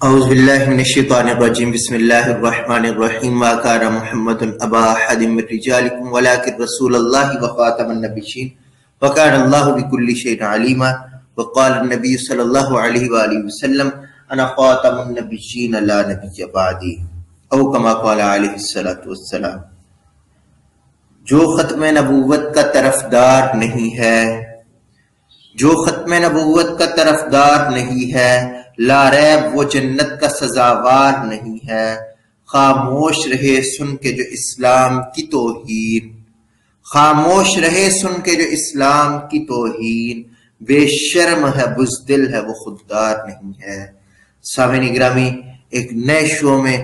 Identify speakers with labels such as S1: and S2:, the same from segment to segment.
S1: اعوذ باللہ من الشیطان الرجیم بسم اللہ الرحمن الرحیم ما کان محمد ابا احد من رجالکم ولکن رسول اللہ وخاتم النبیین وکان اللہ بکل شیء علیما وقال النبی صلی اللہ علیہ وآلہ وسلم انا خاتم النبیین لا نبی بعدی او کما قال علیہ الصلوۃ والسلام۔ جو ختم نبوت کا طرفدار نہیں ہے، جو ختم نبوت کا طرفدار نہیں ہے، لا ریب وہ جنت کا سزاوار نہیں ہے۔ خاموش رہے سن کے جو اسلام کی توہین، خاموش رہے سن کے جو اسلام کی توہین، بے شرم ہے بزدل ہے وہ خوددار نہیں ہے۔ سامعین گرامی، ایک نئے شو میں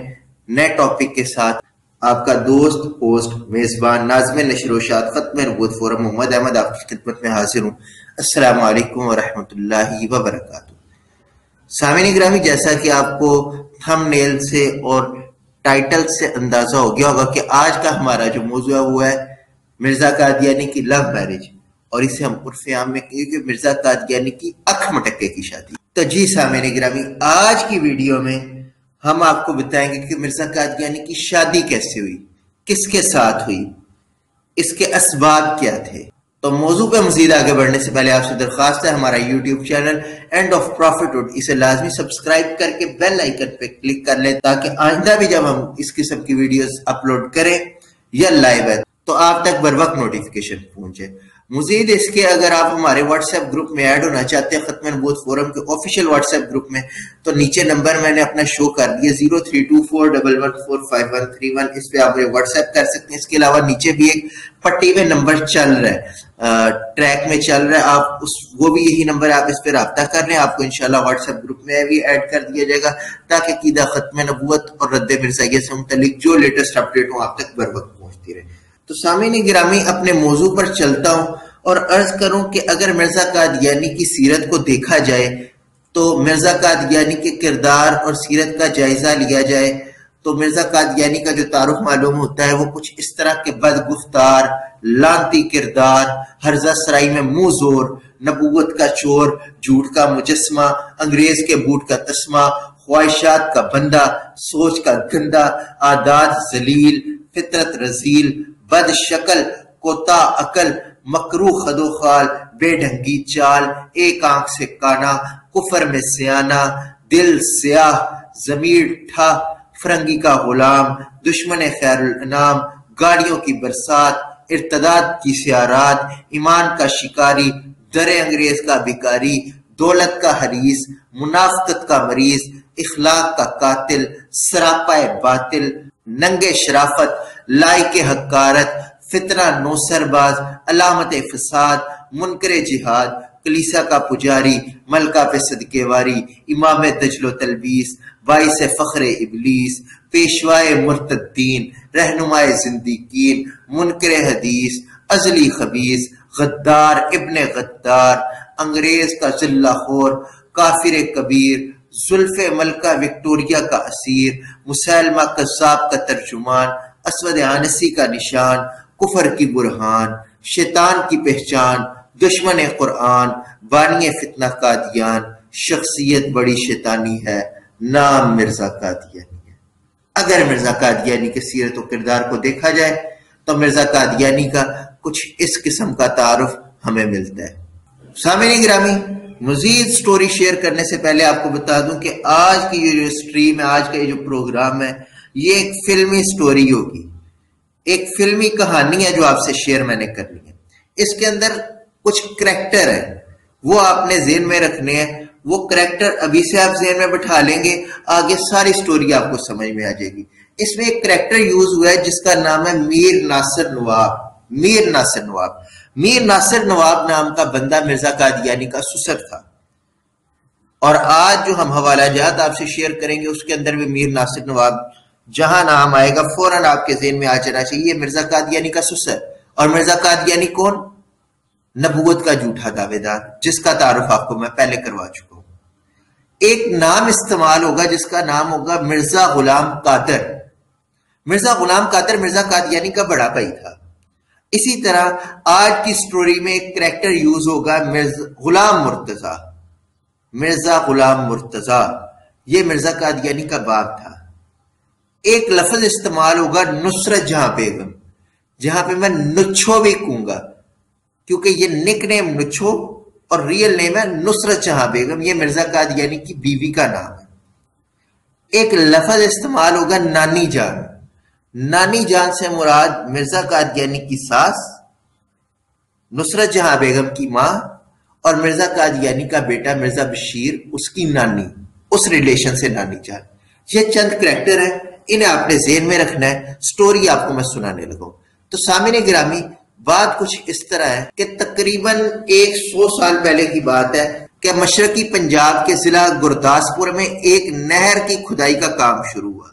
S1: نئے ٹاپک کے ساتھ آپ کا دوست ہوسٹ میزبان ناظم نشر و اشاعت ختم نبوت فورم محمد احمد آپ کی خدمت میں حاضر ہوں۔ السلام علیکم ورحمۃ اللہ وبرکاتہ۔ سامعین گرامی، جیسا کہ آپ کو تھم نیل سے اور ٹائٹل سے اندازہ ہو گیا ہوگا کہ آج کا ہمارا جو موضوع ہوا ہے مرزا قادیانی کی لو میرج، اور اسے ہم عرف عام میں کہیں کہ مرزا قادیانی کی اکھ مٹکے کی شادی۔ تو جی سامعین گرامی، آج کی ویڈیو میں ہم آپ کو بتائیں گے کہ مرزا قادیانی کی شادی کیسے ہوئی، کس کے ساتھ ہوئی، اس کے اسباب کیا تھے۔ تو موضوع پہ مزید آگے بڑھنے سے پہلے آپ سے درخواست ہے ہمارا YouTube channel end of profit اسے لازمی سبسکرائب کر کے بیل آئیکن پہ کلک کر لیں، تاکہ آئندہ بھی جب ہم اس قسم کی ویڈیوز اپلوڈ کریں یا لائیو ہے تو آپ تک بر وقت نوٹیفیکیشن پہنچے۔ مزید اس کے اگر آپ ہمارے واٹس ایپ گروپ میں ایڈ ہونا چاہتے ہیں، ختم نبوت فورم کے آفیشیل واٹس ایپ گروپ میں، تو نیچے نمبر میں نے اپنا شو کر دیا 0324114531، اس پہ آپ واٹس ایپ کر سکتے ہیں۔ اس کے علاوہ نیچے بھی ایک پٹی میں نمبر چل رہا ہے، ٹریک میں چل رہا ہے، آپ وہ بھی یہی نمبر ہے، آپ اس پہ رابطہ کر لیں، آپ کو انشاءاللہ واٹس ایپ گروپ میں بھی ایڈ کر دیا جائے گا، تاکہ عقیدہ ختم نبوت اور رد مرزائیت سے متعلق جو لیٹسٹ اپڈیٹ ہوں آپ تک بر وقت پہنچتی رہے۔ تو سامعین گرامی، اپنے موضوع پر چلتا ہوں اور عرض کروں کہ اگر مرزا قادیانی کی سیرت کو دیکھا جائے تو مرزا قادیانی کے کردار اور سیرت کا جائزہ لیا جائے تو مرزا قادیانی کا جو تعارف معلوم ہوتا ہے وہ کچھ اس طرح کے بدگفتار، لانتی کردار، ہرزہ سرائی میں منہ زور، نبوت کا چور، جھوٹ کا مجسمہ، انگریز کے بوٹ کا تسمہ، خواہشات کا بندہ، سوچ کا گندا، عادات ذلیل، فطرت رذیل، بد شکل، کوتا عقل، مکروہ خد و خال، بے ڈھنگی چال، ایک آنکھ سے کانا، کفر میں سیانا، دل سیاہ، ضمیر ٹھا، فرنگی کا غلام، دشمن خیر الانام، گاڑیوں کی برسات، ارتداد کی سیارات، ایمان کا شکاری، در انگریز کا بھکاری، دولت کا حریص، منافقت کا مریض، اخلاق کا قاتل، سراپا باطل، ننگے شرافت، لائق حقارت، فتنہ نوسر باز، علامت فساد، منکر جہاد، کلیسا کا پجاری، ملکہ پہ صدقے واری، امام دجل و تلبیس، باعث فخر ابلیس، پیشوائے مرتدین، رہنمائے زندیقین، منکر حدیث، ازلی خبیث، غدار ابن غدار، انگریز کا ذلہ خور، کافر کبیر، زلف ملکہ وکٹوریہ کا اسیر، مسلمہ کذاب کا ترجمان، اسود عنسی کا نشان، کفر کی برہان، شیطان کی پہچان، دشمن قرآن، بانی فتنہ قادیان، شخصیت بڑی شیطانی ہے، نام مرزا قادیانی ہے۔ اگر مرزا قادیانی کے سیرت و کردار کو دیکھا جائے تو مرزا قادیانی کا کچھ اس قسم کا تعارف ہمیں ملتا ہے۔ سامعین گرامی، مزید سٹوری شیئر کرنے سے پہلے آپ کو بتا دوں کہ آج کی یہ جو سٹریم ہے، آج کا یہ جو پروگرام ہے، یہ ایک فلمی سٹوری ہوگی، ایک فلمی کہانی ہے جو آپ سے شیئر میں نے کرنی ہے۔ اس کے اندر کچھ کریکٹر ہیں، وہ آپ نے ذہن میں رکھنے ہیں، وہ کریکٹر ابھی سے آپ ذہن میں بٹھا لیں گے، آگے ساری سٹوری آپ کو سمجھ میں آ جائے گی۔ اس میں ایک کریکٹر یوز ہوا ہے جس کا نام ہے میر ناصر نواب۔ میر ناصر نواب، میر ناصر نواب نام کا بندہ مرزا قادیانی کا سسر تھا، اور آج جو ہم حوالہ جات آپ سے شیئر کریں گے اس کے اندر بھی میر ناصر نواب جہاں نام آئے گا فوراً آپ کے ذہن میں آ جانا چاہیے مرزا قادیانی کا سسر۔ اور مرزا قادیانی کون؟ نبوت کا جھوٹا دعوے دار، جس کا تعارف آپ کو میں پہلے کروا چکا ہوں۔ ایک نام استعمال ہوگا جس کا نام ہوگا مرزا غلام قادر۔ مرزا غلام قادر مرزا قادیانی کا بڑا بھائی تھا۔ اسی طرح آج کی سٹوری میں ایک کریکٹر یوز ہوگا غلام مرتضی۔ مرزا غلام مرتضی، یہ مرزا قادیانی کا باب تھا. ایک لفظ استعمال ہوگا نصرت جہاں بیگم، جہاں پہ میں نچھو بھی کہوں گا کیونکہ یہ نک نیم نچھو اور ریئل نیم ہے نصرت جہاں بیگم. یہ مرزا قادیانی کی بیوی کا نام ہے. ایک لفظ استعمال ہوگا نانی جان. نانی جان سے مراد مرزا قادیانی کی ساس، نصرت جہاں بیگم کی ماں، اور مرزا قادیانی کا بیٹا مرزا بشیر اس کی نانی، اس ریلیشن سے نانی جان. یہ چند کریکٹر ہیں، انہیں آپ نے ذہن میں رکھنا ہے. سٹوری آپ کو میں سنانے لگا. تو سامعین گرامی، بات کچھ اس طرح ہے کہ تقریباً 100 سال پہلے کی بات ہے کہ مشرقی پنجاب کے ضلع گرداسپور میں ایک نہر کی کھدائی کا کام شروع ہوا.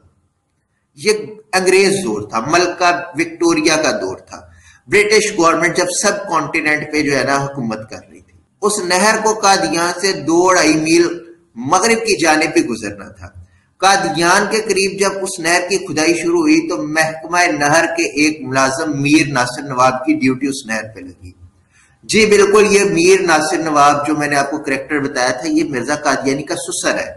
S1: یہ انگریز دور تھا، ملکہ وکٹوریا کا دور تھا. برٹش گورنمنٹ جب سب کانٹیننٹ پہ جو ہے نا حکومت کر رہی تھی. اس نہر کو قادیان سے 2-2.5 میل مغرب کی جانب بھی گزرنا تھا. قادیان کے قریب جب اس نہر کی کھدائی شروع ہوئی تو محکمہ نہر کے ایک ملازم میر ناصر نواب کی ڈیوٹی اس نہر پہ لگی. جی بالکل، یہ میر ناصر نواب جو میں نے آپ کو کریکٹر بتایا تھا، یہ مرزا قادیانی کا سسر ہے.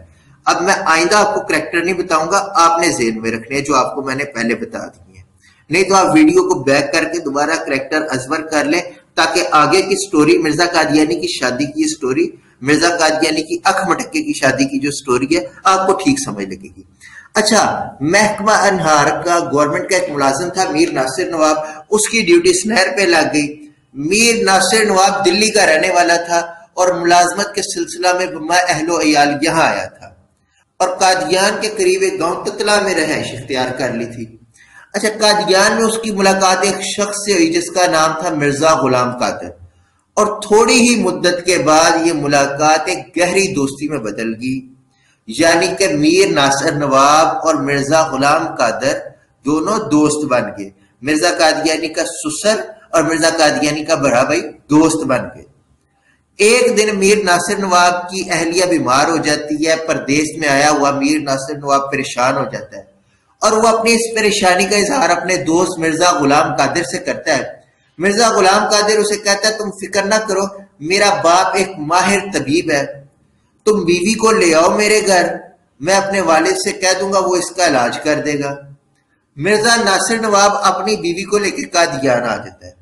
S1: اب میں آئندہ آپ کو کریکٹر نہیں بتاؤں گا، آپ نے ذہن میں رکھنے ہیں جو آپ کو میں نے پہلے بتا دی ہیں. نہیں تو آپ ویڈیو کو بیک کر کے دوبارہ کریکٹر ازور کر لیں تاکہ آگے کی سٹوری، مرزا قادیانی کی شادی کی سٹوری، مرزا قادیانی کی اکھ مٹکے کی شادی کی جو سٹوری ہے، آپ کو ٹھیک سمجھ لگے گی. اچھا، محکمہ انہار کا گورنمنٹ کا ایک ملازم تھا میر ناصر نواب، اس کی ڈیوٹی اس نہر پہ لگ گئی. میر ناصر نواب دلی کا رہنے والا تھا اور ملازمت کے سلسلہ میں بما اہل و عیال یہاں آیا تھا اور قادیان کے قریب ایک گاؤں تتلا میں رہائش اختیار کر لی تھی. اچھا، قادیان میں اس کی ملاقات ایک شخص سے ہوئی جس کا نام تھا مرزا غلام قادر، اور تھوڑی ہی مدت کے بعد یہ ملاقات ایک گہری دوستی میں بدل گئی. یعنی کہ میر ناصر نواب اور مرزا غلام قادر دونوں دوست بن گئے. مرزا قادیانی کا سسر اور مرزا قادیانی کا بڑا بھائی دوست بن گئے. ایک دن میر ناصر نواب کی اہلیہ بیمار ہو جاتی ہے. پردیس میں آیا ہوا میر ناصر نواب پریشان ہو جاتا ہے اور وہ اپنی اس پریشانی کا اظہار اپنے دوست مرزا غلام قادر سے کرتا ہے. مرزا غلام قادر اسے کہتا ہے تم فکر نہ کرو، میرا باپ ایک ماہر طبیب ہے، تم بیوی کو لے آؤ میرے گھر، میں اپنے والد سے کہہ دوں گا وہ اس کا علاج کر دے گا. مرزا ناصر نواب اپنی بیوی کو لے کے قادیان آ جاتا ہے.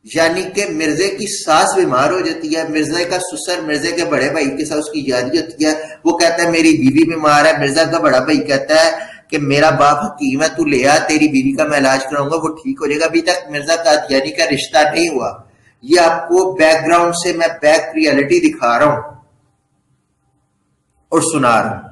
S1: یعنی کہ مرزے کی ساس بیمار ہو جاتی ہے، مرزے کا سسر مرزے کے بڑے بھائی کے ساتھ اس کی یادی ہوتی ہے، وہ کہتا ہے میری بیوی بیمار ہے. مرزا کا بڑا بھائی کہتا ہے کہ میرا باپ حکیم ہے، تو لے آ، تیری بیوی کا میں علاج کراؤں گا، وہ ٹھیک ہو جائے گا. ابھی تک مرزا قادیانی کا رشتہ نہیں ہوا. یہ آپ کو بیک گراؤنڈ سے میں بیک ریالٹی دکھا رہا ہوں اور سنا رہا ہوں.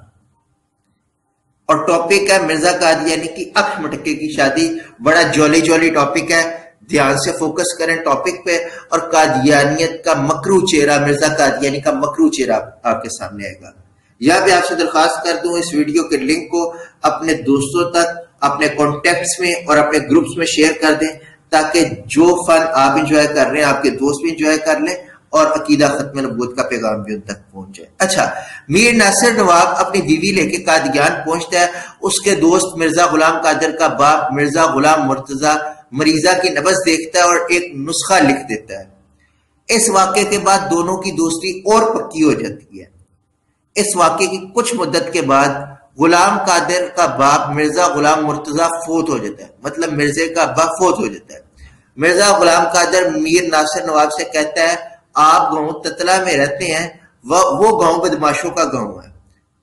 S1: اور ٹاپک ہے مرزا قادیانی کی اکھ مٹکے کی شادی. بڑا جولی جولی ٹاپک ہے، دھیان سے فوکس کریں ٹاپک پہ. اور قادیانیت کا مکرو چہرہ، مرزا قادیانی کا مکرو چہرہ آپ کے سامنے آئے گا. یہاں پہ آپ سے درخواست کر دوں اس ویڈیو کے لنک کو اپنے دوستوں تک، اپنے کانٹیکٹس میں اور اپنے گروپس میں شیئر کر دیں تاکہ جو فن آپ انجوائے کر رہے ہیں آپ کے دوست بھی انجوائے کر لیں اور عقیدہ ختم نبوت کا پیغام بھی ان تک پہنچ جائے. اچھا، میر ناصر نواب اپنی بیوی لے کے قادیان پہنچتا ہے. اس کے دوست مرزا غلام قادر کا باپ مرزا غلام مرتضی مریضہ کی نبض دیکھتا ہے اور ایک نسخہ لکھ دیتا ہے. اس واقعے کے بعد دونوں کی دوستی اور پکی ہو جاتی ہے. اس واقعے کی کچھ مدت کے بعد غلام قادر کا باپ مرزا غلام مرتضی فوت ہو جاتا ہے، مطلب مرزے کا ابا فوت ہو جاتا ہے. مرزا غلام قادر میر ناصر نواب سے کہتا ہے آپ گاؤں تتلا میں رہتے ہیں، وہ گاؤں بدماشوں کا گاؤں ہے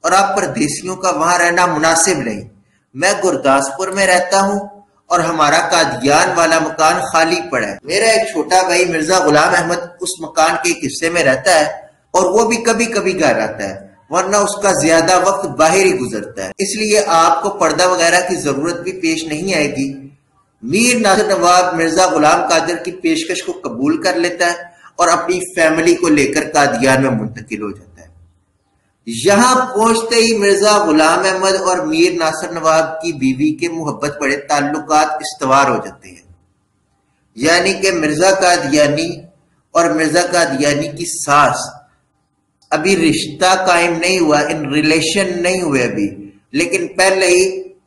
S1: اور آپ پردیسیوں کا وہاں رہنا مناسب نہیں. میں گرداسپور میں رہتا ہوں اور ہمارا قادیان والا مکان خالی پڑا ہے. میرا ایک چھوٹا بھائی مرزا غلام احمد اس مکان کے ایک حصے میں رہتا ہے اور وہ بھی کبھی کبھی گھر آتا ہے، ورنہ اس کا زیادہ وقت باہر ہی گزرتا ہے، اس لیے آپ کو پردہ وغیرہ کی ضرورت بھی پیش نہیں آئے گی. میر ناصر نواب مرزا غلام قادر کی پیشکش کو قبول کر لیتا ہے اور اپنی فیملی کو لے کر قادیان میں منتقل ہو جاتا ہے. یہاں پہنچتے ہی مرزا غلام احمد اور میر ناصر نواب کی بیوی کے محبت بڑے تعلقات استوار ہو جاتے ہیں. یعنی کہ مرزا قادیانی اور مرزا قادیانی کی ساس ابھی رشتہ قائم نہیں ہوا، ان ریلیشن نہیں ہوئے ابھی، لیکن پہلے ہی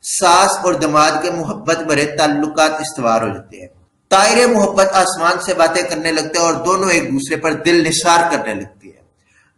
S1: ساس اور دماد کے محبت بھرے تعلقات استوار ہو جاتے ہیں. طائر محبت آسمان سے باتیں کرنے لگتے ہیں اور دونوں ایک دوسرے پر دل نثار کرنے لگتے ہیں.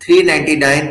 S1: 399,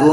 S1: 2,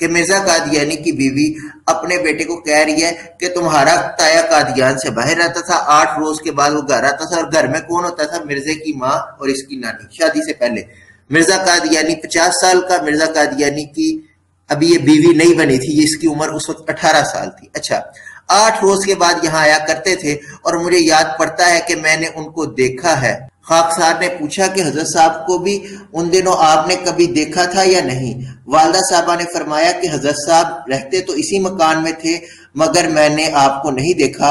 S1: کہ مرزا قادیانی کی بیوی اپنے بیٹے کو کہہ رہی ہے کہ تمہارا تایا قادیان سے باہر رہتا تھا، 8 روز کے بعد وہ گھر آتا تھا، اور گھر میں کون ہوتا تھا؟ مرزے کی ماں اور اس کی نانی، شادی سے پہلے۔ مرزا قادیانی 50 سال کا، مرزا قادیانی کی ابھی یہ بیوی نہیں بنی تھی، اس کی عمر اس وقت 18 سال تھی۔ اچھا، 8 روز کے بعد یہاں آیا کرتے تھے، اور مجھے یاد پڑتا ہے کہ میں نے ان کو دیکھا ہے۔ خاکسار نے پوچھا کہ حضرت صاحب کو بھی ان دنوں آپ نے کبھی دیکھا تھا یا نہیں؟ والدہ صاحبہ نے فرمایا کہ حضرت صاحب رہتے تو اسی مکان میں تھے، مگر میں نے آپ کو نہیں دیکھا،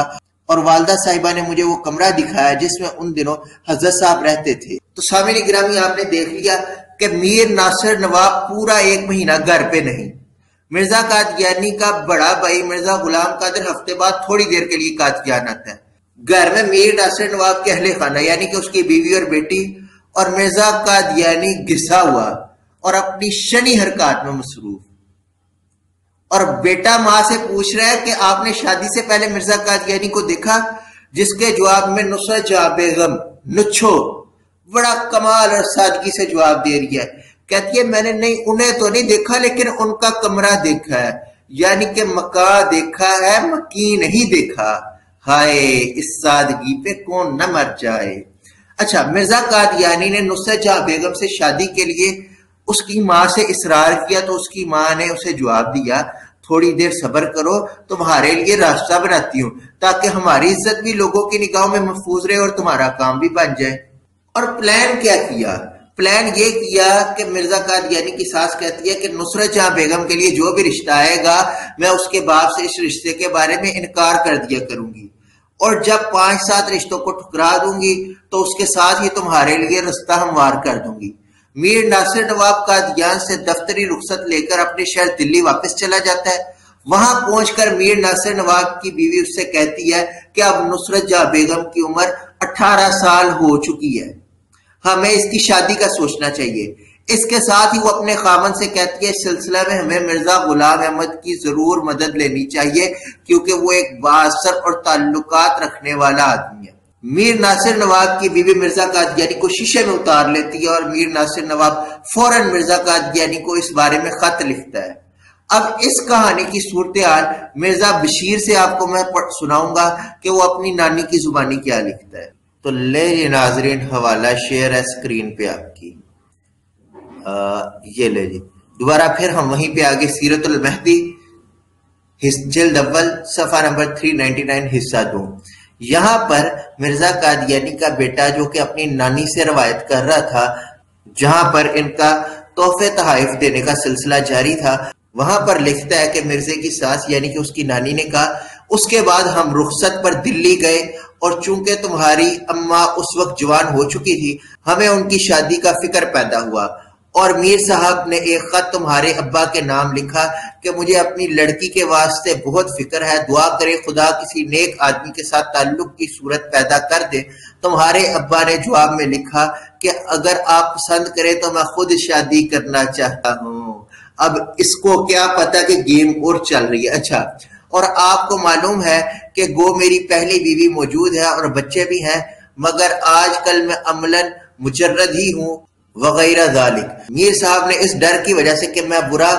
S1: اور والدہ صاحبہ نے مجھے وہ کمرہ دکھایا جس میں ان دنوں حضرت صاحب رہتے تھے۔ تو سامعین گرامی، آپ نے دیکھ لیا کہ میر ناصر نواب پورا 1 مہینہ گھر پہ نہیں۔ مرزا قادیانی کا بڑا بھائی مرزا غلام قادر ہفتے بعد تھوڑی دیر کے لیے قادیان آتا ہے۔ گھر میں میر ناصر نواب کے اہل خانہ یعنی کہ اس کی بیوی اور بیٹی اور مرزا قادیانی گھسا ہوا اور اپنی شنی حرکات میں مصروف، اور بیٹا ماں سے پوچھ رہا ہے کہ آپ نے شادی سے پہلے مرزا قادیانی کو دیکھا؟ جس کے جواب میں نصرت جہاں بیگم نچھو بڑا کمال اور سادگی سے جواب دے رہی ہے، کہتی ہے میں نے نہیں، انہیں تو نہیں دیکھا، لیکن ان کا کمرہ دیکھا ہے، یعنی کہ مکان دیکھا ہے، مکین نہیں دیکھا۔ ہائے، اس سادگی پہ کون نہ مر جائے۔ اچھا، مرزا قادیانی نے نصرت جہاں بیگم سے شادی کے لیے اس کی ماں سے اصرار کیا، تو اس کی ماں نے اسے جواب دیا تھوڑی دیر صبر کرو، تمہارے لیے راستہ بناتی ہوں تاکہ ہماری عزت بھی لوگوں کی نگاہوں میں محفوظ رہے اور تمہارا کام بھی بن جائے۔ اور پلان کیا کیا؟ پلان یہ کیا کہ مرزا قادیانی کی ساس کہتی ہے کہ نصرت جہاں بیگم کے لیے جو بھی رشتہ آئے گا میں اس کے باپ سے اس رشتے کے بارے میں انکار کر دیا کروں گی، اور جب 5-7 رشتوں کو ٹھکرا دوں گی تو اس کے ساتھ ہی تمہارے لیے رستہ ہموار کر دوں گی۔ میر ناصر نواب قادیان سے دفتری رخصت لے کر اپنے شہر دلی واپس چلا جاتا ہے۔ وہاں پہنچ کر میر ناصر نواب کی بیوی اس سے کہتی ہے کہ اب نصرت جہاں بیگم کی عمر 18 سال ہو چکی ہے، ہمیں اس کی شادی کا سوچنا چاہیے۔ اس کے ساتھ ہی وہ اپنے خاوند سے کہتی ہے اس سلسلہ میں ہمیں مرزا غلام احمد کی ضرور مدد لینی چاہیے، کیونکہ وہ ایک بااثر اور تعلقات رکھنے والا آدمی ہے۔ میر ناصر نواب کی بیوی مرزا قادیانی کو شیشے میں اتار لیتی ہے، اور میر ناصر نواب فوراً مرزا قادیانی کو اس بارے میں خط لکھتا ہے۔ اب اس کہانی کی صورتحال مرزا بشیر سے آپ کو میں سناؤں گا کہ وہ اپنی نانی کی زبانی کیا لکھتا ہے۔ تو لے جی ناظرین، حوالہ شیئر ہے اسکرین پہ آپ کی، یہ لے جی۔ دوبارہ پھر ہم وہیں پہ آگے، سیرت المہدی جلد اول صفحہ نمبر 399 حصہ 2۔ یہاں پر مرزا قادیانی کا بیٹا جو کہ اپنی نانی سے روایت کر رہا تھا، جہاں پر ان کا تحفے تحائف دینے کا سلسلہ جاری تھا، وہاں پر لکھتا ہے کہ مرزے کی ساس یعنی کہ اس کی نانی نے کہا اس کے بعد ہم رخصت پر دلی گئے، اور چونکہ تمہاری اماں اس وقت جوان ہو چکی تھی ہمیں ان کی شادی کا فکر پیدا ہوا، اور میر صاحب نے ایک خط تمہارے ابا کے نام لکھا کہ مجھے اپنی لڑکی کے واسطے بہت فکر ہے، دعا کرے خدا کسی نیک آدمی کے ساتھ تعلق کی صورت پیدا کر دے۔ تمہارے ابا نے جواب میں لکھا کہ اگر آپ پسند کریں تو میں خود شادی کرنا چاہتا ہوں۔ اب اس کو کیا پتا کہ گیم اور چل رہی ہے۔ اچھا، اور آپ کو معلوم ہے کہ گو میری پہلی بیوی موجود ہے اور بچے بھی ہیں، مگر آج کل میں عملاً مجرد ہی ہوں وغیرہ ذالک۔ میر صاحب نے اس ڈر کی وجہ سے کہ میں برا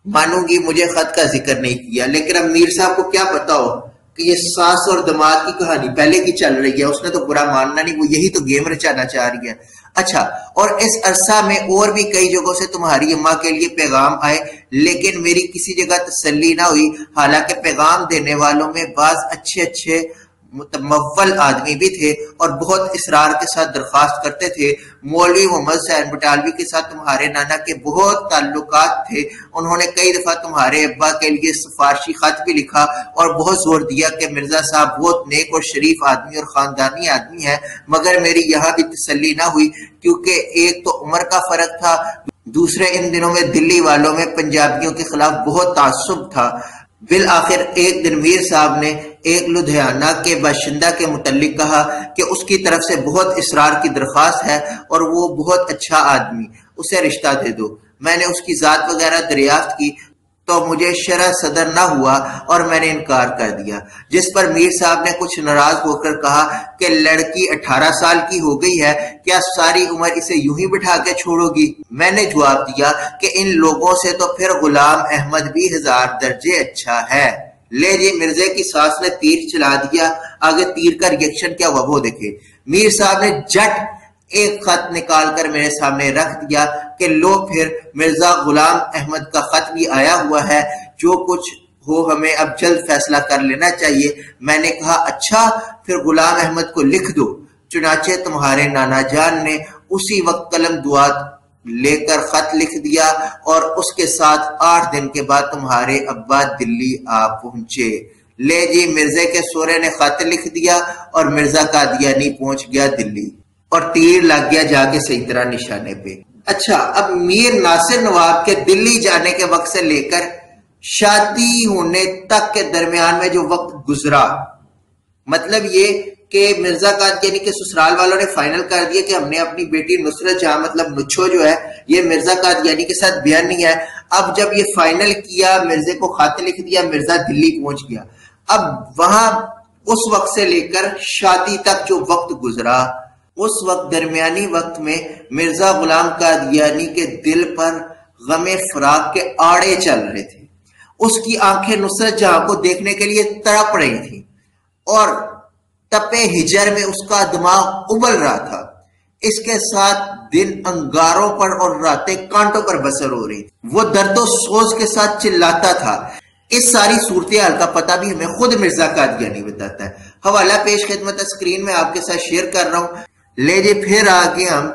S1: مانوں گی مجھے خط کا ذکر نہیں کیا، لیکن اب میر صاحب کو کیا پتا ہو کہ یہ ساس اور دماد کی کہانی پہلے کی چل رہی ہے، اس نے تو برا ماننا نہیں، وہ یہی تو گیم رچانا چاہ رہی ہے۔ اچھا، اور اس عرصہ میں اور بھی کئی جگہوں سے تمہاری اماں کے لیے پیغام آئے، لیکن میری کسی جگہ تسلی نہ ہوئی، حالانکہ پیغام دینے والوں میں بعض اچھے متمول آدمی بھی تھے اور بہت اصرار کے ساتھ درخواست کرتے تھے۔ مولوی محمد حسین بٹالوی کے ساتھ تمہارے نانا کے بہت تعلقات تھے، انہوں نے کئی دفعہ تمہارے ابا کے لیے سفارشی خط بھی لکھا اور بہت زور دیا کہ مرزا صاحب بہت نیک اور شریف آدمی اور خاندانی آدمی ہے، مگر میری یہاں بھی تسلی نہ ہوئی، کیونکہ ایک تو عمر کا فرق تھا، دوسرے ان دنوں میں دلی والوں میں پنجابیوں کے خلاف بہت تعصب تھا۔ بالآخر ایک دن میر صاحب نے ایک لدھیانہ کے باشندہ کے متعلق کہا کہ اس کی طرف سے بہت اصرار کی درخواست ہے اور وہ بہت اچھا آدمی، اسے رشتہ دے دو۔ میں نے اس کی ذات وغیرہ دریافت کی تو مجھے شرح صدر نہ ہوا اور میں نے انکار کر دیا، جس پر میر صاحب نے کچھ ناراض ہو کر کہا کہ لڑکی 18 سال کی ہو گئی ہے، کیا ساری عمر اسے یوں ہی بٹھا کے چھوڑو گی؟ میں نے جواب دیا کہ ان لوگوں سے تو پھر غلام احمد بھی 1000 درجے اچھا ہے۔ لے جی، مرزے کی ساس نے تیر چلا دیا، آگے تیر کا ریئیکشن کیا ہوا وہ دیکھے۔ میر صاحب نے جٹ ایک خط نکال کر میرے سامنے رکھ دیا کہ لو پھر مرزا غلام احمد کا خط بھی آیا ہوا ہے، جو کچھ ہو ہمیں اب جلد فیصلہ کر لینا چاہیے۔ میں نے کہا اچھا، پھر غلام احمد کو لکھ دو۔ چنانچہ تمہارے نانا جان نے اسی وقت قلم دعات لے کر خط لکھ دیا اور اس کے ساتھ 8 دن کے بعد تمہارے ابا دلی آ پہنچے۔ لے جی، مرزے کے سورے نے خط لکھ دیا اور مرزا قادیانی پہنچ گیا دلی، اور تیر لگ گیا جا کے صحیح طرح نشانے پہ۔ اچھا، اب میر ناصر نواب کے دلی جانے کے وقت سے لے کر شادی ہونے تک کے درمیان میں جو وقت گزرا، مطلب یہ کہ مرزا قادیانی کے سسرال والوں نے فائنل کر دیا کہ ہم نے اپنی بیٹی نصرت جہاں مطلب نچھو جو ہے یہ مرزا قادیانی کے ساتھ بیان نہیں ہے۔ اب جب یہ فائنل کیا، مرزے کو خط لکھ دیا، مرزا دلی پہنچ گیا۔ اب وہاں اس وقت سے لے کر شادی تک جو وقت گزرا، اس وقت درمیانی وقت میں مرزا غلام قادیانی کے دل پر غم فراق کے آڑے چل رہے تھے۔ اس کی آنکھیں نصرت جہاں کو دیکھنے کے لیے تڑپ رہی تھیں، اور تپے ہجر میں اس کا دماغ ابل رہا تھا۔ اس کے ساتھ دن انگاروں پر اور راتیں کانٹوں پر بسر ہو رہی تھی۔ وہ درد و سوز کے ساتھ چلاتا تھا۔ اس ساری صورتحال کا پتہ بھی ہمیں خود مرزا قادیانی بتاتا ہے۔ حوالہ پیش خدمت اسکرین میں آپ کے ساتھ شیئر کر رہا ہوں۔ لے جی، پھر آگے ہم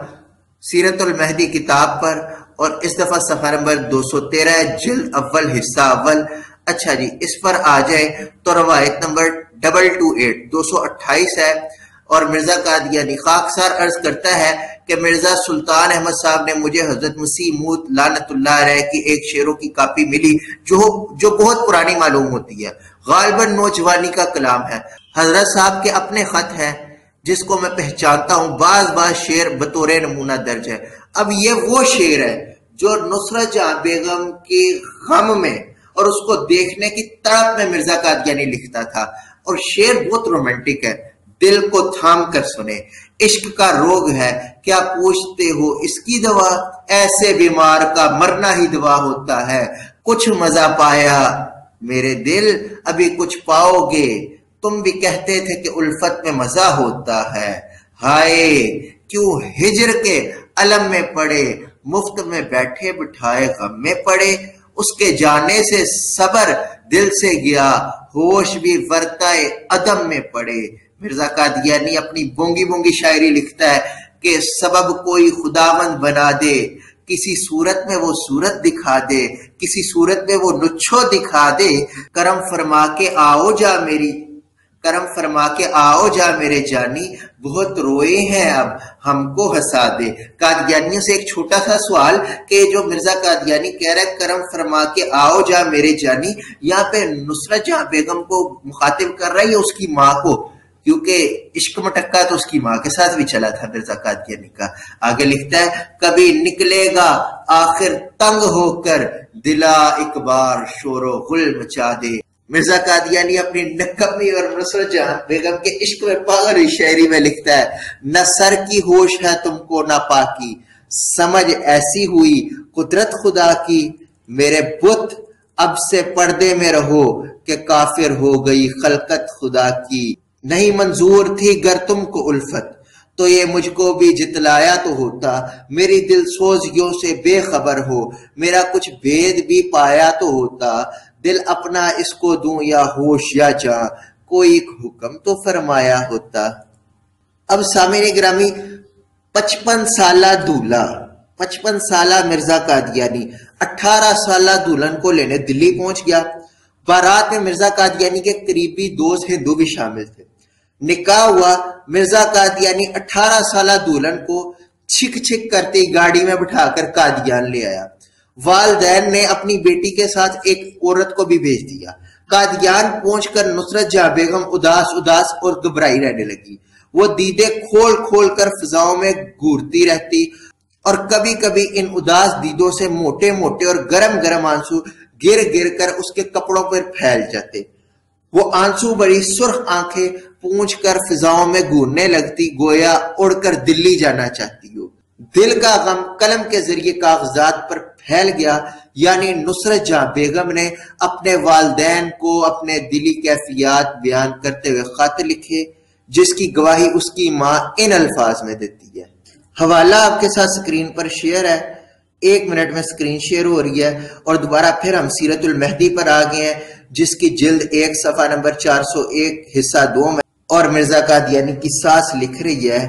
S1: سیرت المہدی کتاب پر، اور اس دفعہ صفحہ نمبر 213 ہے، جلد اول حصہ اول۔ اچھا جی، اس پر آ جائے تو روایت نمبر 228 ہے، اور مرزا قادیانی خاکسار عرض کرتا ہے کہ مرزا سلطان احمد صاحب نے مجھے حضرت مسیح موعود لعنت اللہ علیہ کی ایک شعروں کی کاپی ملی جو بہت پرانی معلوم ہوتی ہے، غالباً نوجوانی کا کلام ہے۔ حضرت صاحب کے اپنے خط ہیں جس کو میں پہچانتا ہوں، بعض شعر بطور نمونہ درج ہے۔ اب یہ وہ شعر ہے جو نصرت جہاں بیگم کے غم میں اور اس کو دیکھنے کی تڑپ میں مرزا قادیانی لکھتا تھا، اور شعر بہت رومانٹک ہے۔ دل کو تھام کر سنے، عشق کا روگ ہے، کیا پوچھتے ہو اس کی دوا، ایسے بیمار کا مرنا ہی دوا ہوتا ہے، کچھ مزہ پایا میرے دل، ابھی کچھ پاؤ گے، تم بھی کہتے تھے کہ الفت میں مزہ ہوتا ہے، ہائے کیوں ہجر کے علم میں پڑے، مفت میں بیٹھے بٹھائے غم میں پڑے، اس کے جانے سے صبر دل سے گیا، ہوش بھی ورتائے عدم میں پڑے۔ مرزا قادیانی اپنی بونگی بونگی شاعری لکھتا ہے کہ سبب کوئی خداوند بنا دے، کسی صورت میں وہ صورت دکھا دے، کسی صورت میں وہ نچھو دکھا دے، کرم فرما کے آؤ جا میرے جانی، بہت روئے ہیں اب ہم کو ہنسا دے۔ قادیانیوں سے ایک چھوٹا سا سوال کہ جو مرزا قادیانی کہہ رہا ہے کرم فرما کے آؤ جا میرے جانی، یہاں پہ نصرت جہاں بیگم کو مخاطب کر رہا ہے یا اس کی ماں کو؟ کیونکہ عشق مٹکا تو اس کی ماں کے ساتھ بھی چلا تھا مرزا قادیانی کا۔ آگے لکھتا ہے کبھی نکلے گا آخر تنگ ہو کر، دلا ایک بار شور و غل مچا دے۔ مرزا قادیانی اپنی نکمی اور نصرت جہاں بیگم کے عشق میں پاگل شاعری میں لکھتا ہے، نہ سر کی ہوش ہے تم کو نہ پاکی، سمجھ ایسی ہوئی قدرت خدا کی، میرے بت اب سے پردے میں رہو کہ کافر ہو گئی خلقت خدا کی، نہیں منظور تھی گر تم کو الفت تو یہ مجھ کو بھی جتلایا تو ہوتا، میری دل سوزیوں سے بے خبر ہو، میرا کچھ بھید بھی پایا تو ہوتا، دل اپنا اس کو دوں یا ہوش یا جاں، کوئی حکم تو فرمایا ہوتا۔ اب سامعین گرامی، 55 سالہ مرزا قادیانی 18 سالہ دلہن کو لینے دلی پہنچ گیا۔ بارات میں مرزا قادیانی کے قریبی دوست ہندو بھی شامل تھے۔ نکاح ہوا، مرزا قادیانی 18 سالہ دلہن کو چھک چھک کرتی گاڑی میں بٹھا کر قادیان لے آیا۔ والدین نے اپنی بیٹی کے ساتھ ایک عورت کو بھی بھیج دیا۔ قادیان پہنچ کر نصرت جہاں بیگم اداس اور گھبرائی رہنے لگی۔ وہ دیدے کھول کھول کر فضاؤں میں گھورتی رہتی، اور کبھی کبھی ان اداس دیدوں سے موٹے موٹے اور گرم گرم آنسو گر گر کر اس کے کپڑوں پر پھیل جاتے۔ وہ آنسو بڑی سرخ آنکھیں پونچھ کر فضاؤں میں گھورنے لگتی، گویا اڑ کر دلی جانا چاہتی ہو۔ دل کا غم قلم کے ذریعے کاغذات پر پھیل گیا، یعنی نصرت جہاں بیگم نے اپنے والدین کو اپنے دلی کیفیات بیان کرتے ہوئے خط لکھے، جس کی گواہی اس کی ماں ان الفاظ میں دیتی ہے۔ حوالہ آپ کے ساتھ سکرین پر شیئر ہے، 1 منٹ میں سکرین شیئر ہو رہی ہے، اور دوبارہ پھر ہم سیرت المہدی پر آ گئے ہیں، جس کی جلد 1 صفحہ نمبر 401 حصہ 2 میں، اور مرزا قادیانی کی ساس لکھ رہی ہے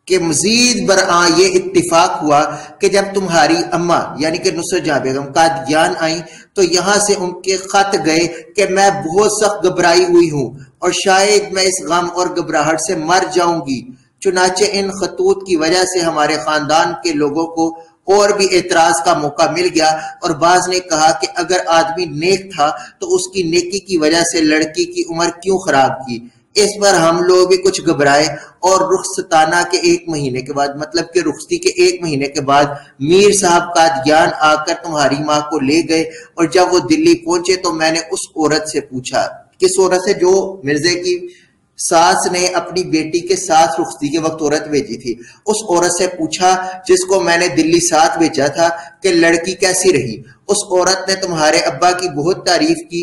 S1: کہ مزید برآں یہ اتفاق ہوا کہ جب تمہاری اماں یعنی کہ نصرت جہاں بیگم قادیان آئیں تو یہاں سے ان کے خط گئے کہ میں بہت سخت گھبرائی ہوئی ہوں اور شاید میں اس غم اور گھبراہٹ سے مر جاؤں گی۔ چنانچہ ان خطوط کی وجہ سے ہمارے خاندان کے لوگوں کو اور بھی اعتراض کا موقع مل گیا، اور بعض نے کہا کہ اگر آدمی نیک تھا تو اس کی نیکی کی وجہ سے لڑکی کی عمر کیوں خراب کی۔ اس پر ہم لوگ بھی کچھ گھبرائے، اور رخصتانہ کے 1 مہینے کے بعد، مطلب کہ رخصتی کے 1 مہینے کے بعد میر صاحب قادیان آ کر تمہاری ماں کو لے گئے، اور جب وہ دلی پہنچے تو میں نے اس عورت سے پوچھا، کس عورت سے؟ جو مرزے کی ساس نے اپنی بیٹی کے ساتھ رخصتی کے وقت عورت بھیجی تھی، اس عورت سے پوچھا جس کو میں نے دلی ساتھ بھیجا تھا کہ لڑکی کیسی رہی۔ اس عورت نے تمہارے ابا کی بہت تعریف کی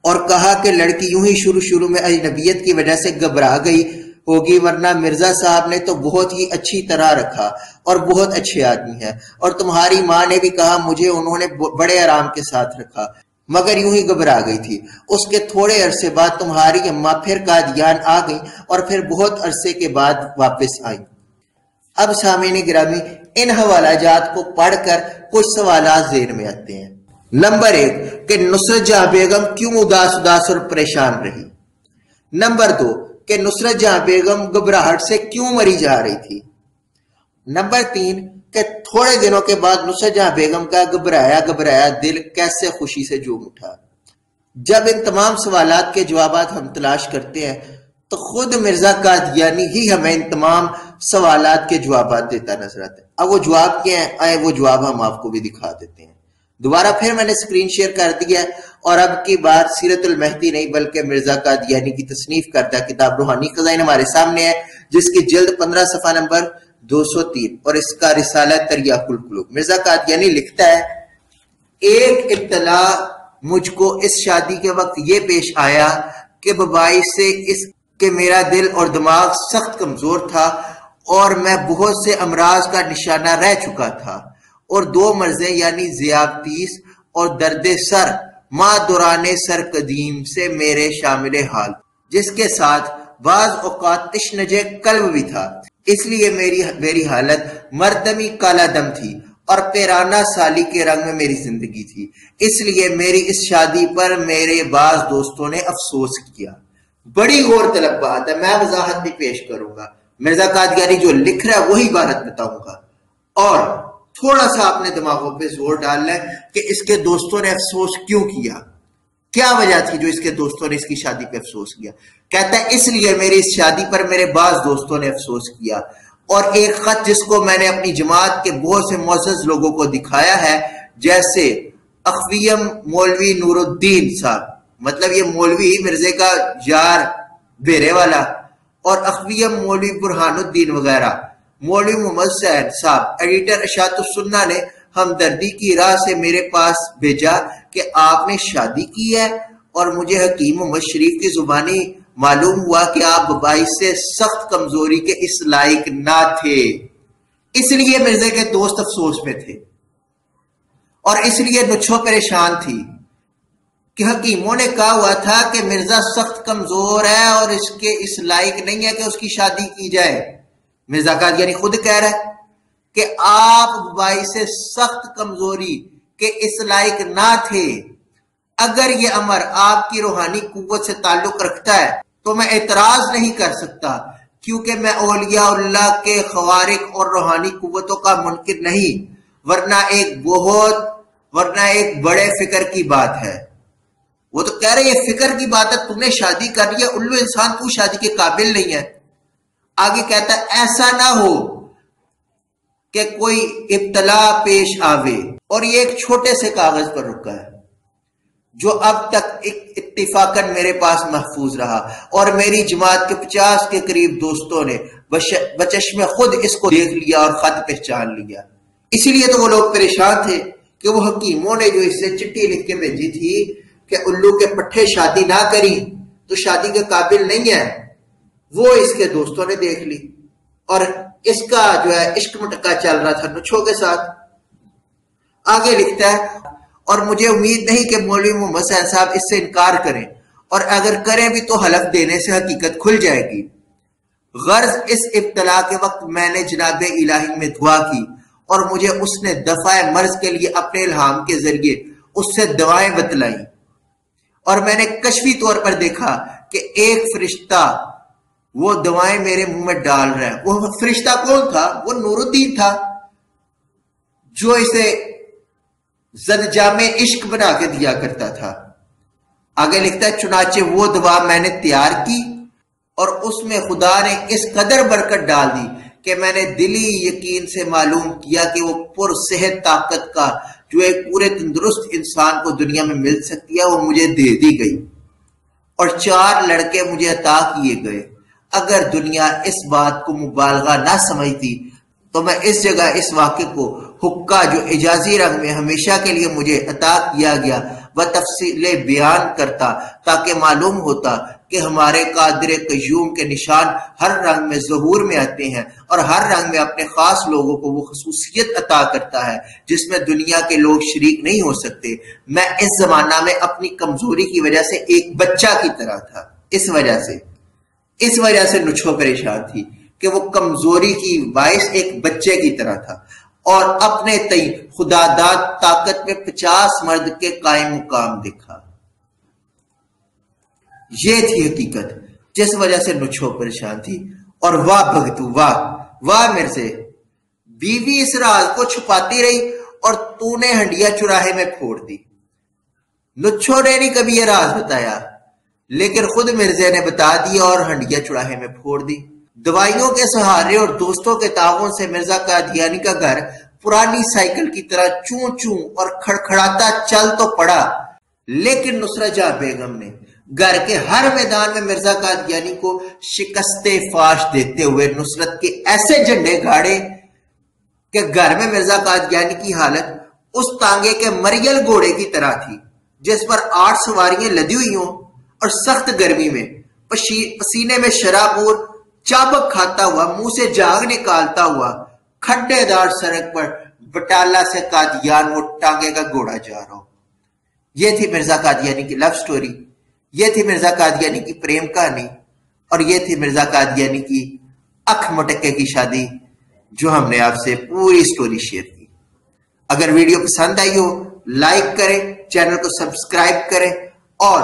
S1: اور کہا کہ لڑکی یوں ہی شروع میں اجنبیت کی وجہ سے گھبرا گئی ہوگی، ورنہ مرزا صاحب نے تو بہت ہی اچھی طرح رکھا اور بہت اچھے آدمی ہے، اور تمہاری ماں نے بھی کہا مجھے انہوں نے بڑے آرام کے ساتھ رکھا، مگر یوں ہی گھبرا گئی تھی۔ اس کے تھوڑے عرصے بعد تمہاری اماں پھر قادیان آ گئی اور پھر بہت عرصے کے بعد واپس آئی۔ اب سامعین گرامی، ان حوالہ جات کو پڑھ کر کچھ سوالات ذہن میں آتے ہیں۔ نمبر 1 کہ نصرت جہاں بیگم کیوں اداس اور پریشان رہی۔ نمبر 2 کہ نصرت جہاں بیگم گھبراہٹ سے کیوں مری جا رہی تھی۔ نمبر 3 کہ تھوڑے دنوں کے بعد نصرت جہاں بیگم کا گھبرایا دل کیسے خوشی سے جھوم اٹھا۔ جب ان تمام سوالات کے جوابات ہم تلاش کرتے ہیں تو خود مرزا قادیانی ہی ہمیں ان تمام سوالات کے جوابات دیتا نظر آتا ہے۔ اب وہ جواب کیا ہیں، آئے وہ جواب ہم آپ کو بھی دکھا دیتے ہیں۔ دوبارہ پھر میں نے سکرین شیئر کر دیا، اور اب کی بار سیرت المہدی نہیں بلکہ مرزا قادیانی کی تصنیف کردہ کتاب روحانی خزائن ہمارے سامنے ہے، جس کی جلد 15 صفحہ نمبر 203 اور اس کا رسالہ تریاق القلوب۔ مرزا قادیانی لکھتا ہے، ایک اطلاع مجھ کو اس شادی کے وقت یہ پیش آیا کہ باعث سے اس کہ میرا دل اور دماغ سخت کمزور تھا اور میں بہت سے امراض کا نشانہ رہ چکا تھا، اور 2 مرضیں یعنی ذیابطیس اور درد سر ماں دوران سر قدیم سے میرے شامل حال، جس کے ساتھ بعض اوقات تشنج قلب بھی تھا۔ اس لیے میری حالت مردمی کالا دم تھی اور پیرانہ سالی کے رنگ میں میری زندگی تھی۔ اس لیے میری اس شادی پر میرے بعض دوستوں نے افسوس کیا۔ بڑی غور طلب بات ہے، میں وضاحت بھی پیش کروں گا۔ مرزا قادیانی جو لکھ رہا ہے وہی عبارت بتاؤں گا، اور تھوڑا سا اپنے دماغوں پہ زور ڈالنا ہے کہ اس کے دوستوں نے افسوس کیوں کیا، کیا وجہ تھی جو اس کے دوستوں نے اس کی شادی پہ افسوس کیا۔ کہتا ہے اس لیے میری اس شادی پر میرے بعض دوستوں نے افسوس کیا، اور ایک خط جس کو میں نے اپنی جماعت کے بہت سے معزز لوگوں کو دکھایا ہے، جیسے اخویم مولوی نور الدین صاحب، مطلب یہ مولوی مرزے کا یار بیرے والا، اور اخویم مولوی برہان الدین وغیرہ، مولوی محمد سعید صاحب ایڈیٹر اشاعت السنہ نے ہمدردی کی راہ سے میرے پاس بھیجا کہ آپ نے شادی کی ہے، اور مجھے حکیم محمد شریف کی زبانی معلوم ہوا کہ آپ باعث سے سخت کمزوری کے اس لائق نہ تھے۔ اس لیے مرزے کے دوست افسوس میں تھے، اور اس لیے نچھو پریشان تھی کہ حکیموں نے کہا ہوا تھا کہ مرزا سخت کمزور ہے اور اس لائق نہیں ہے کہ اس کی شادی کی جائے۔ مرزا قادیانی خود کہہ رہا ہے کہ آپ باعث سخت کمزوری کے اس لائق نہ تھے۔ اگر یہ امر آپ کی روحانی قوت سے تعلق رکھتا ہے تو میں اعتراض نہیں کر سکتا، کیونکہ میں اولیاء اللہ کے خوارق اور روحانی قوتوں کا منکر نہیں، ورنہ ایک بڑے فکر کی بات ہے۔ وہ تو کہہ رہے یہ فکر کی بات ہے، تم نے شادی کر لی ہے، الو انسان تو شادی کے قابل نہیں ہے۔ آگے کہتا ہے ایسا نہ ہو کہ کوئی ابتلا پیش آوے، اور یہ ایک چھوٹے سے کاغذ پر رکا ہے۔ جو اب تک اتفاقاً میرے پاس محفوظ رہا، اور میری جماعت کے 50 کے قریب دوستوں نے بچشم خود اس کو دیکھ لیا اور خط پہچان لیا۔ اسی لیے تو وہ لوگ پریشان تھے کہ وہ حکیموں نے جو اس سے چٹھی لکھ کے بھیجی تھی کہ الو کے پٹھے شادی نہ کری تو شادی کے قابل نہیں ہے، وہ اس کے دوستوں نے دیکھ لی، اور اس کا جو ہے عشق مٹکا چل رہا تھا نچھو کے ساتھ۔ آگے لکھتا ہے، اور مجھے امید نہیں کہ مولوی محمد حسین صاحب اس سے انکار کریں، اور اگر کریں بھی تو حلف دینے سے حقیقت کھل جائے گی۔ غرض اس ابتلا کے وقت میں نے جناب الہی میں دعا کی، اور مجھے اس نے دفع مرض کے لیے اپنے الہام کے ذریعے اس سے دعائیں بتلائیں، اور میں نے کشفی طور پر دیکھا کہ ایک فرشتہ وہ دوائیں میرے منہ میں ڈال رہا ہے۔ وہ فرشتہ کون تھا؟ وہ نور الدین تھا، جو اسے زدجام عشق بنا کے دیا کرتا تھا۔ آگے لکھتا ہے، چنانچہ وہ دوا میں نے تیار کی، اور اس میں خدا نے اس قدر برکت ڈال دی کہ میں نے دلی یقین سے معلوم کیا کہ وہ پرصحت طاقت کا جو ایک پورے تندرست انسان کو دنیا میں مل سکتی ہے وہ مجھے دے دی گئی، اور 4 لڑکے مجھے عطا کیے گئے۔ اگر دنیا اس بات کو مبالغہ نہ سمجھتی تو میں اس جگہ اس واقعے کو حقہ جو اجازی رنگ میں ہمیشہ کے لیے مجھے عطا کیا گیا وہ تفصیل بیان کرتا، تاکہ معلوم ہوتا کہ ہمارے قادر قیوم کے نشان ہر رنگ میں ظہور میں آتے ہیں، اور ہر رنگ میں اپنے خاص لوگوں کو وہ خصوصیت عطا کرتا ہے جس میں دنیا کے لوگ شریک نہیں ہو سکتے۔ میں اس زمانہ میں اپنی کمزوری کی وجہ سے ایک بچہ کی طرح تھا، اس وجہ سے نچھو پریشان تھی کہ وہ کمزوری کی باعث ایک بچے کی طرح تھا، اور اپنے تئی خدا داد طاقت میں 50 مرد کے قائم مقام دیکھا۔ یہ تھی حقیقت جس وجہ سے نچھو پریشان تھی۔ اور واہ بھگتو، واہ مرزے، بیوی اس راز کو چھپاتی رہی اور تو نے ہنڈیا چراہے میں پھوڑ دی۔ نچھو نے نہیں کبھی یہ راز بتایا، لیکن خود مرزے نے بتا دیا اور ہنڈیا چڑاہے میں پھوڑ دی۔ دوائیوں کے سہارے اور دوستوں کے تعاون سے مرزا قادیانی کا گھر پرانی سائیکل کی طرح چون چون اور کھڑکھڑاتا چل تو پڑا، لیکن نصرت جہاں بیگم نے گھر کے ہر میدان میں مرزا قادیانی کو شکست فاش دیتے ہوئے نصرت کے ایسے جھنڈے گاڑے کہ گھر میں مرزا قادیانی کی حالت اس تانگے کے مریل گھوڑے کی طرح تھی جس پر 8 سواریاں لدی ہوئی ہوں، اور سخت گرمی میں پسینے میں شرابور چابک کھاتا ہوا، منہ سے جاگ نکالتا ہوا کھڈے دار سڑک پر بٹالہ سے قادیان وہ ٹانگے کا گھوڑا جا رہا ہو۔ یہ تھی مرزا قادیانی کی لو سٹوری، یہ تھی مرزا قادیانی کی پریم کہانی، اور یہ تھی مرزا قادیانی کی اکھ مٹکے کی شادی، جو ہم نے آپ سے پوری سٹوری شیئر کی۔ اگر ویڈیو پسند آئی ہو لائک کریں، چینل کو سبسکرائب کریں، اور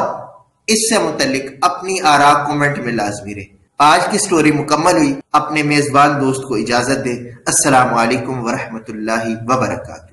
S1: اس سے متعلق اپنی آراء کومنٹ میں لازمی رہیں۔ آج کی سٹوری مکمل ہوئی، اپنے میزبان دوست کو اجازت دیں۔ السلام علیکم ورحمۃ اللہ وبرکاتہ۔